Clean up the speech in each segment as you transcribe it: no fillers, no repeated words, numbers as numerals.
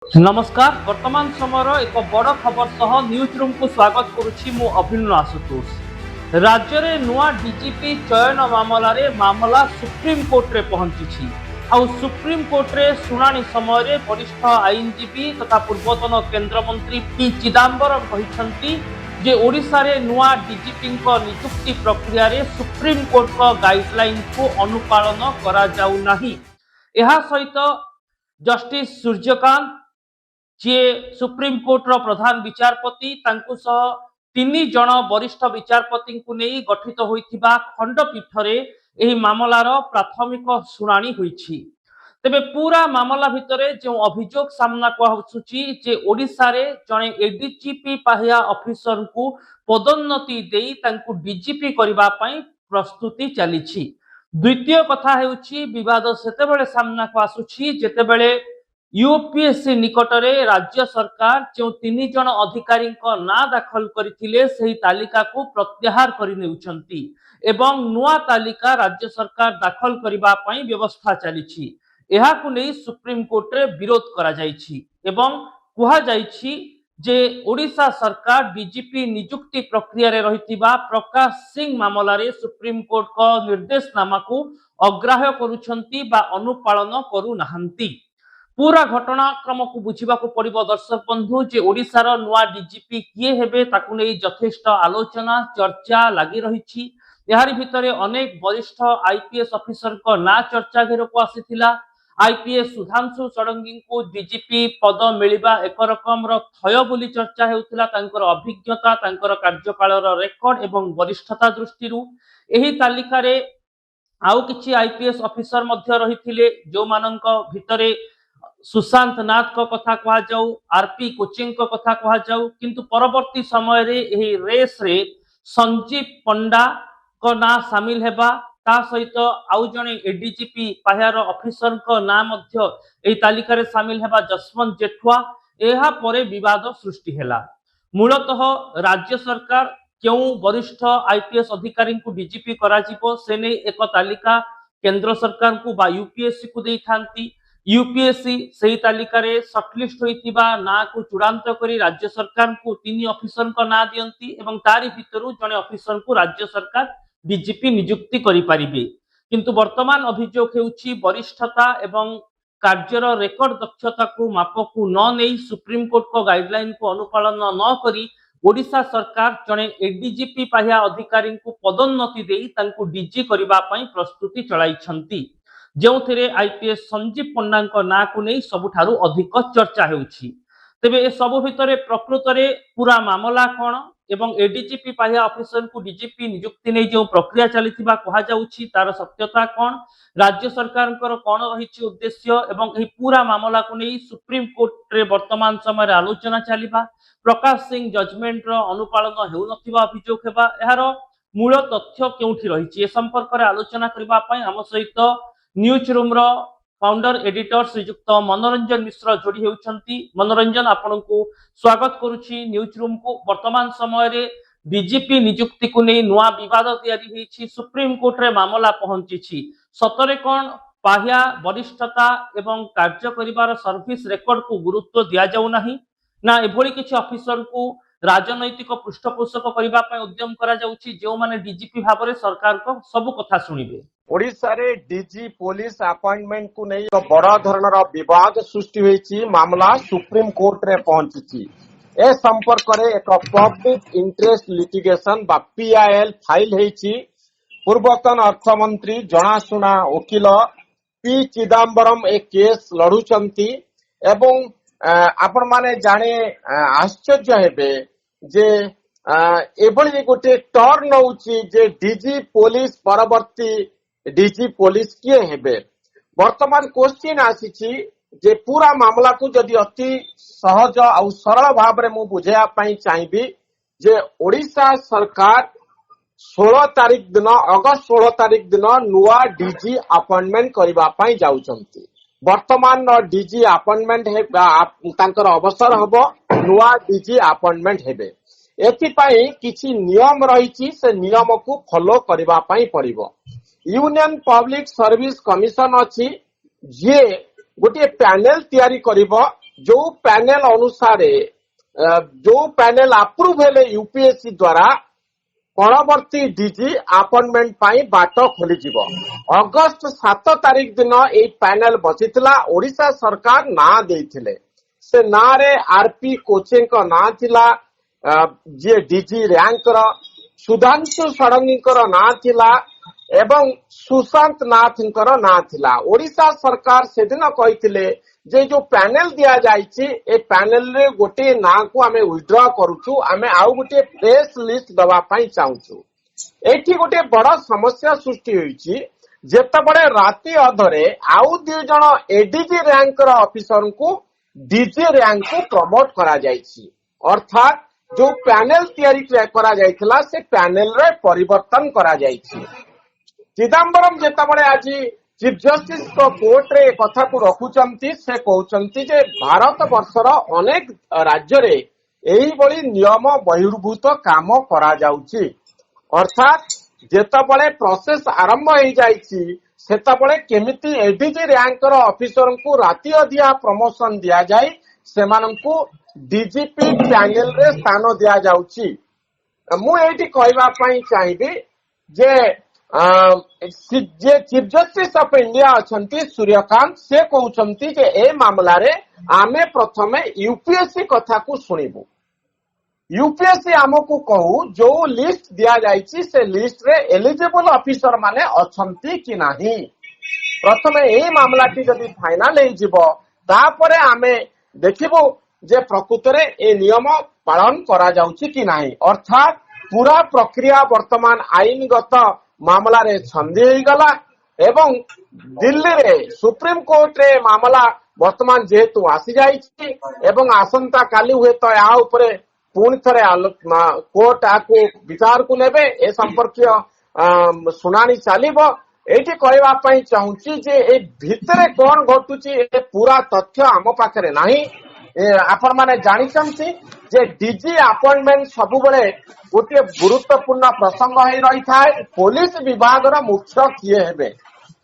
नमस्कार वर्तमान समय एक बड़ खबर सह न्यूज रूम को स्वागत करुछि मु अभिन्न आशुतोष। राज्य रे नुआ डीजीपी चयन मामला सुप्रीम कोर्ट रे पहुंची। आउ सुप्रीम कोर्ट रे सुनानी समय रे वरिष्ठ आईनजीवी तथा पूर्वतन केंद्र मंत्री पी चिदंबरम कहिसंती जे ओडिशा रे नुआ डीजीपी को नियुक्ति प्रक्रिया रे सुप्रीम कोर्ट को गाइडलाइन को अनुपालन करा जाउ नाही। एहा सहित जस्टिस सूर्यकांत जी सुप्रीम कोर्टर प्रधान विचारपति तीन जन वरिष्ठ विचारपति को नहीं गठित होइथिबा खंडपीठ रे एही मामलार प्राथमिक शुणाणी होईछि। तेबे पूरा मामला भितरे जो अभियोग सामना को आसुछि जे ओडिशा रे जणे एडीजीपी पाहिया ऑफिसर को पदोन्नति देई तांकु डीजीपी करबा पई प्रस्तुति चलीछि। द्वितीय कथा हेउछि विवाद सेतेबेले सामना को आसुछि जेतेबेले यूपीएससी निकटरे राज्य सरकार जो तीन जन अधिकारी ना दाखल करथिले सही तालिका को प्रत्याहार करिनेउछंती एवं नुआ तालिका राज्य सरकार दाखल करिबा पई व्यवस्था चलीछि। एहा को नै सुप्रीम कोर्ट रे विरोध करा जायछि एवं कुहा जायछि जे ओडिशा सरकार डीजीपी नियुक्ति प्रक्रिया रे रहितिबा प्रकाश सिंह मामला रे सुप्रीम कोर्ट को निर्देशनामा को अग्राह्य करूछंती बा अनुपालन करू नाहंती। पूरा घटनाक्रम को बुझा पड़ो दर्शक बंधु जे ओडिशार नुआ डीजीपी किए हेबे ताकु नै यथेष्ट आलोचना चर्चा लगी रही। यारी भितरे अनेक वरिष्ठ आईपीएस ऑफिसर को ना चर्चा घेर को आसीथिला। आईपीएस सुधांशु षडंगी को डीजीपी पद मिलिबा एक रकम थय बोली चर्चा हेउथिला। तांकर अभिज्ञता तांकर कार्यकालर रेकर्ड एवं वरिष्ठता दृष्टि एही तालिका रे आउ किछि आईपीएस ऑफिसर मध्य रहिथिले जो मानक भितरे सुशांत नाथ को कथा कहा जाऊ, आरपी कोचिंग को कथा कहा जाऊ, किंतु परवर्ती समय रे एही रेस रे संजीव पंडा को ना शामिल हेबा ता सहित आउ जने एडीजीपी पाहियार ऑफिसर को ना मध्य एही तालिका रे शामिल हेबा जसवंत जेठवा। एहा परे विवाद सृष्टि हेला। मूलतः राज्य सरकार क्यों वरिष्ठ आईपीएस अधिकारी को डीजीपी करा जिवो से नै एक तालिका केंद्र सरकार को बा यूपीएससी को देई थांती। यूपीएससी सही तालिका रे शॉर्टलिस्ट होइतिबा ना को चूड़ांत करी राज्य सरकार को तीन ऑफिसर को ना दियंती एवं तारी भितरु जने ऑफिसर को राज्य सरकार डीजीपी नियुक्ति करि परिबे। किंतु वर्तमान अभियोग हेउछि वरिष्ठता एवं कार्यर रेकर्ड दक्षता को माप को न नै सुप्रीम कोर्ट को गाइडलाइन को अनुपालन न करी ओडिशा सरकार जने एडीजीपी पाहिया अधिकारी को पदोन्नति देई तांकु डीजी करिबा पई प्रस्तुति चलाइछंती। जो आईपीएस संजीव पंडा ना को नहीं सबुठारु अधिक चर्चा हेउछि। तेबे ए सबु भितरे प्रकृत रे पूरा मामला कोन एवं एडीजीपी पाहिया ऑफिसर को डीजीपी नियुक्ति नै जो प्रक्रिया चलीथिबा कहा जाउछि तार सत्यता कोन, राज्य सरकार कोन रहिछि उद्देश्य एवं एही पूरा मामला को नहीं सुप्रीम कोर्ट रे वर्तमान समय रे आलोचना चलीबा। प्रकाश सिंह जजमेंट रो अनुपालन हेउ नथिबा अभियोग हेबा। एहार मूल तथ्य केउठी रहिछि ए संपर्क रे आलोचना करबा पई हम सहित न्यूज रूम रो फाउंडर एडिटर श्रीयुक्त मनोरंजन मिश्र जोड़ी होउछंती। मनोरंजन आपन को स्वागत करूछि न्यूज रूम को। वर्तमान समय रे डीजीपी नियुक्ति को नै नुआ विवाद तयारी हेछि, सुप्रीम कोर्ट रे मामला पहुंचीछि। सतरे कोन पाहिया वरिष्ठता एवं कार्य करिवार सर्विस रेकर्ड को गुरुत्व दिया जाउ नाही ना एभली किछि ऑफिसर को राजनैतिक पृष्ठपोषक करबा पय उद्यम करा जाउछि जो माने डीजीपी भाबरे सरकार को सब कथा सुनिबे। ओडिशा रे डीजी पुलिस अपॉइंटमेंट को नहीं तो बड़ा धरणर विवाद सृष्टि होईछि। मामला सुप्रीम कोर्ट रे पहुंचीछि। ए संपर्क रे एक पब्लिक इंटरेस्ट लिटिगेशन बा पीआईएल फाइल होईछि। पूर्वतन अर्थमंत्री जनाशुना वकील पी चिदंबरम ए केस लढुचंती एवं आपण माने जाने आश्चर्य हेबे जे एभली गोटे टर्न होउछि जे डीजी पुलिस परवर्ती डीजी पुलिस किए हेबे। वर्तमान क्वेश्चन आसीछि जे पूरा मामला को जदि अति सहज आ सरल भाव रे मु बुझाया पई चाहिबी जे ओडिशा सरकार 16 तारिख दिन अगस्त 16 तारिख दिन नुआ डीजी अपॉइंटमेंट करबा पई जाउचंती। वर्तमान डीजी अपॉइंटमेंट हे तांकर अवसर हबो नुआ डीजी अपॉइंटमेंट हेबे। एथि पई किछि नियम रहिछि से नियम को फॉलो करबा पई पड़िबो। यूनियन पब्लिक सर्विस कमिशन अच्छी जे गोटे पैनल तैयारी करिबो जो पैनल अनुसार जो पैनल अप्रूव हेले यूपीएससी द्वारा परवर्ती डीजी अपॉइंटमेंट पाई बाट खोली अगस्त 7 तारीख दिन ए पैनल बसिथिला ओडिशा सरकार ना देथिले से ना रे आरपी कोचे को ना थिला जे डीजी रैंक रो सुधांशु षडंगीकर ना थिला एवं सुशांत नाथଙ୍କର ना थिला ओडिशा सरकार से दिन कहिथिले जे जो पैनल दिया जाइछि ए पैनल रे गोटे ना को आमे विथड्रॉ करूछु आमे आउ गोटे फ्रेश लिस्ट दवा पई चाहूछु एठी गोटे बड़ समस्या सृष्टि होईछि जेते बडे राती अधरे आउ दु जण एडीजी रैंक रो ऑफिसर को डीजी रैंक को प्रमोट करा जाइछि अर्थात जो पैनल तैयारी करा जाइथिला से पैनल रे परिवर्तन करा जाइछि चिदंबरम जेतबळे आज चीफ जस्टिस को कोर्ट रे कथा को रखुचंती से कहउचंती जे भारत वर्षर अनेक राज्य रे एही बळी नियम बहिर्भूत काम करा जाउची अर्थात जेतबळे प्रोसेस आरंभ होई जाइची सेतबळे केमिति एडीजी रैंक रो ऑफिसर को राती अधिया प्रमोशन दिया जाय सेमानंकु डीजीपी पैनल रे स्थान दिया जाउची मु एठी कहबा पई चाहिबी जे जे चीफ जस्टिस ऑफ इंडिया अछंती सूर्यकांत से कहउछंती जे ए मामला रे आमे प्रथमे यूपीएससी कथा को सुनिबु यूपीएससी हमकु कहू जो लिस्ट दिया जाइछि से लिस्ट रे एलिजिबल ऑफिसर माने अछंती कि नाही प्रथमे ए मामलाटी जदि फाइनल हे जिवो तापरे आमे देखिबो जे प्रकृत रे ए नियम पालन करा जाउछि कि नाही अर्थात पूरा प्रक्रिया वर्तमान आईनगत मामला रे छंदी हो गला एवं दिल्ली रे सुप्रीम कोर्ट रे मामला वर्तमान जेहेतु आसी जाइछि एवं आसंता काली हुए तो या ऊपर पुणी थरे कोर्ट आको विचार को लेबे ए संपर्कीय सुनानी चलिबो एठी कहबा पई चाहूची जे ए भितरे कोन घटुची ए पूरा तथ्य आम पाखरे नाही आपण माने जानिछंती जे डीजी अपॉइंटमेंट सब बेले गोटे गुरुत्वपूर्ण प्रसंग हो रही था पुलिस विभाग मुख्य किए हेबे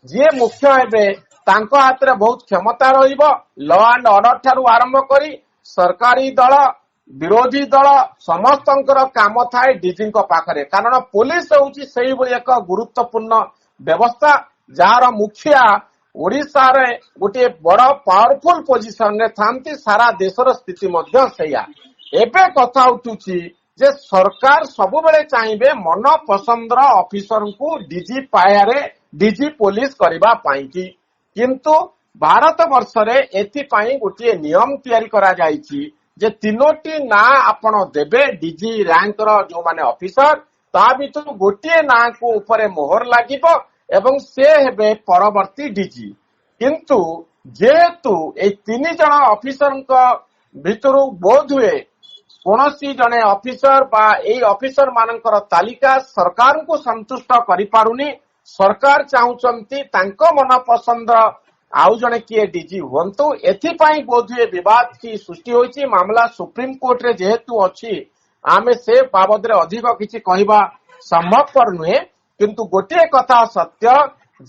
जी मुख्य हेबे तांको हाथ रे बहुत क्षमता रहिबो लॉ एंड ऑर्डर ठारू आरंभ करी सरकारी दल विरोधी दल समस्तंकर काम थाए डीजी को पाखरे कारण पुलिस होउची सेही भली एक गुरुत्वपूर्ण व्यवस्था जार मुखिया ओडिशा रे गोटे बड़ पावरफुल पोजिशन रे थांती सारा देशर स्थिति मध्य सेया एबे कथा उठुची जे सरकार सबु बेले चाहिए मन पसंदर ऑफिसर को डीजी पायारे डीजी पुलिस करबा पाई की किंतु भारत वर्ष रे एथि पाई गोटे नियम तैयारी करा जाइछि जे तीनोटी ना आपण देबे डीजी रैंक रो जो माने ऑफिसर ता बितु गोटे ना को ऊपर मोहर लागिबो एवं से हेबे परवर्ती डीजी किंतु जेहेतु ए तीन जण ऑफिसर भितरु बोध हुए कौनसी जने ऑफिसर बा ए ऑफिसर मानकर तालिका सरकार को संतुष्ट करि पारुनी सरकार चाहूचंती तांको मन पसंद आउ जने किए डीजी हुंतु एथि पई बोधुए विवाद की सृष्टि होईची मामला सुप्रीम कोर्ट रे जेहेतु अछि आमे से बाबद रे अधिक किछि कहिबा संभवपर नुहे किंतु गोटे कथा सत्य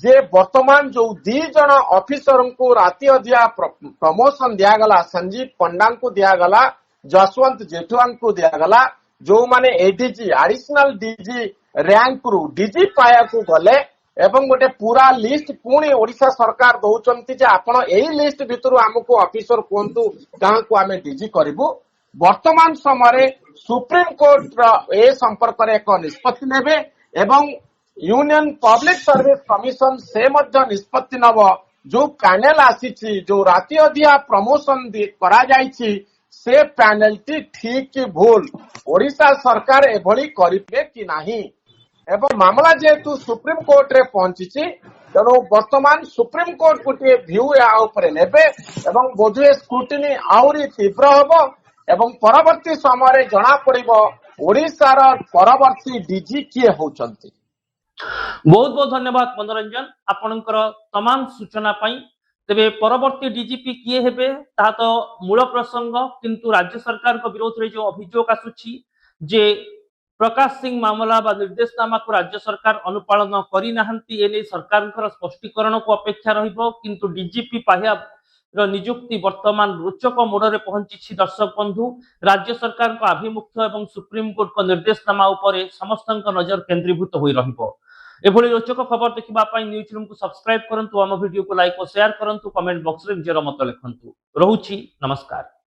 जे वर्तमान जो दी जन ऑफिसर को राती अधिया प्रमोशन दिया गला संजीव पंडा को दिया गला जसवंत जेठवान को दिया गला जो माने एडीजी एडिशनल डीजी रैंक रु डीजी पाया को गले एवं गोटे पूरा लिस्ट पुणी ओडिशा सरकार दउचंती जे आपण एही लिस्ट भितरु हमकु ऑफिसर कोंतु कहां को आमे डीजी करिवु वर्तमान समय सुप्रीम कोर्ट ए संपर्क रे एक निष्पत्ति नेबे एवं यूनियन पब्लिक सर्विस कमिशन से मध्य निष्पत्ति नब जो पैनल आसीची जो राती अधिया प्रमोशन करा जाइछि से पैनल टी ठीक कि भूल ओडिशा सरकार एभली करिबे कि नाही एवं मामला जेहेतु सुप्रीम कोर्ट रे पहुंची तेणु वर्तमान सुप्रीम कोर्ट गोटे भ्यू या उपरे नेबे एवं बोधुए स्क्रूटिनी आउरी तीव्र हबो एवं परवर्ती समय जना पड़िबो ओडिशार परवर्ती डीजी किए होचंती। बहुत बहुत धन्यवाद मनोरंजन आपणकर तमाम सूचना पाई तेबे परवर्ती डीजीपी किए हेबे ता तो मूल प्रसंग किंतु राज्य सरकार को विरोध रे जो अभियोग आसुची जे प्रकाश सिंह मामला बा निर्देशनामा को राज्य सरकार अनुपालन करी नाहंती एने सरकार स्पष्टीकरण को अपेक्षा रहिबो किंतु डीजीपी पाहिया नियुक्ति वर्तमान रोचक मोड़े पहुंची। दर्शक बंधु, राज्य सरकार का आभिमुख्य और सुप्रीमकोर्ट को निर्देशनामा उपर समस्त नजर केन्द्रीभूत हो एभली रोचक खबर देखा न्यूज रूम को सब्सक्राइब करूँ, आम वीडियो को लाइक और शेयर करूँ, कमेंट बॉक्स में निजर मत लिखु। रोची नमस्कार।